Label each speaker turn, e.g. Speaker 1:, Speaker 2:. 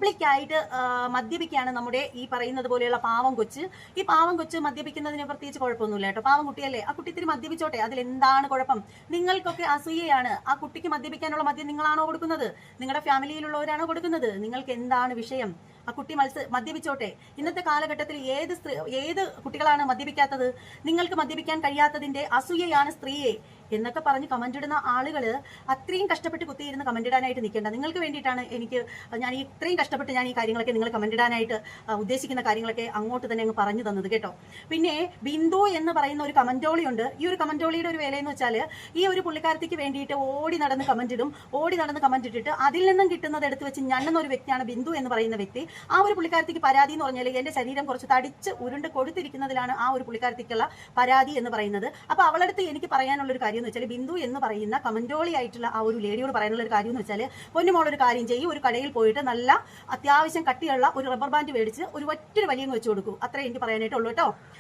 Speaker 1: പബ്ലിക്കായിട്ട് മദ്യപിക്കുകയാണ് നമ്മുടെ ഈ പറയുന്നത് പോലെയുള്ള പാവം കൊച്ച്. ഈ പാവം കൊച്ച് മദ്യപിക്കുന്നതിന് പ്രത്യേകിച്ച് കുഴപ്പമൊന്നുമില്ല കേട്ടോ. പാവം കുട്ടിയല്ലേ, ആ കുട്ടി ഇത്തിരി മദ്യപിച്ചോട്ടെ, അതിലെന്താണ് കുഴപ്പം? നിങ്ങൾക്കൊക്കെ അസൂയയാണ്. ആ കുട്ടിക്ക് മദ്യപിക്കാനുള്ള മദ്യം നിങ്ങളാണോ കൊടുക്കുന്നത്? നിങ്ങളുടെ ഫാമിലിയിലുള്ളവരാണോ കൊടുക്കുന്നത്? നിങ്ങൾക്ക് എന്താണ് വിഷയം? ആ കുട്ടി മദ്യപിച്ചോട്ടെ. ഇന്നത്തെ കാലഘട്ടത്തിൽ ഏത് കുട്ടികളാണ് മദ്യപിക്കാത്തത്? നിങ്ങൾക്ക് മദ്യപിക്കാൻ കഴിയാത്തതിന്റെ അസൂയയാണ് സ്ത്രീയെ എന്നൊക്കെ പറഞ്ഞ് കമന്റ് ഇടുന്ന ആളുകൾ അത്രയും കഷ്ടപ്പെട്ട് കുത്തിയിരുന്ന് കമന്റ് ഇടാനായിട്ട് നിൽക്കേണ്ട. നിങ്ങൾക്ക് വേണ്ടിയിട്ടാണ് ഞാൻ ഇത്രയും കഷ്ടപ്പെട്ട് ഞാൻ ഈ കാര്യങ്ങളൊക്കെ നിങ്ങൾ കമന്റ് ഇടാനായിട്ട് ഉദ്ദേശിക്കുന്ന കാര്യങ്ങളൊക്കെ അങ്ങോട്ട് തന്നെ അങ്ങ് പറഞ്ഞു തന്നത് കേട്ടോ. പിന്നെ ബിന്ദു എന്ന് പറയുന്ന ഒരു കമന്റോളി ഉണ്ട്. ഈ ഒരു കമന്റോളിയുടെ ഒരു വേലയെന്ന് വെച്ചാൽ ഈ ഒരു പുള്ളിക്കാരത്തിക്ക് വേണ്ടിയിട്ട് ഓടി നടന്ന് കമന്റ് ഇടും. ഓടി നടന്ന് കമന്റ് ഇട്ടിട്ട് അതിൽ നിന്നും കിട്ടുന്നത് എടുത്ത് വെച്ച് ഞണ്ണുന്ന ഒരു വ്യക്തിയാണ് ബിന്ദു എന്ന് പറയുന്ന വ്യക്തി. ആ ഒരു പുള്ളിക്കാരത്തിക്ക് പരാതി എന്ന് പറഞ്ഞാൽ എന്റെ ശരീരം കുറച്ച് തടിച്ച് ഉരുണ്ട് കൊടുത്തിരിക്കുന്നതിലാണ് ആ ഒരു പുള്ളിക്കാരത്തിക്കുള്ള പരാതി എന്ന് പറയുന്നത്. അപ്പൊ അവളടുത്ത് എനിക്ക് പറയാനുള്ള ഒരു കാര്യം എന്ന് വെച്ചാൽ, ബിന്ദു എന്ന് പറയുന്ന കമന്റോളി ആയിട്ടുള്ള ആ ഒരു ലേഡിയോട് പറയാനുള്ള ഒരു കാര്യം എന്ന് വെച്ചാൽ, പൊന്നുമോളൊരു കാര്യം ചെയ്യും, ഒരു കടയിൽ പോയിട്ട് നല്ല അത്യാവശ്യം കട്ടിയുള്ള ഒരു റബ്ബർ ബാൻഡ് മേടിച്ച് ഒരു ഒറ്റൊരു വലിയ വെച്ച് കൊടുക്കൂ. അത്രേ എനിക്ക് പറയാനായിട്ടുള്ളൂ കേട്ടോ.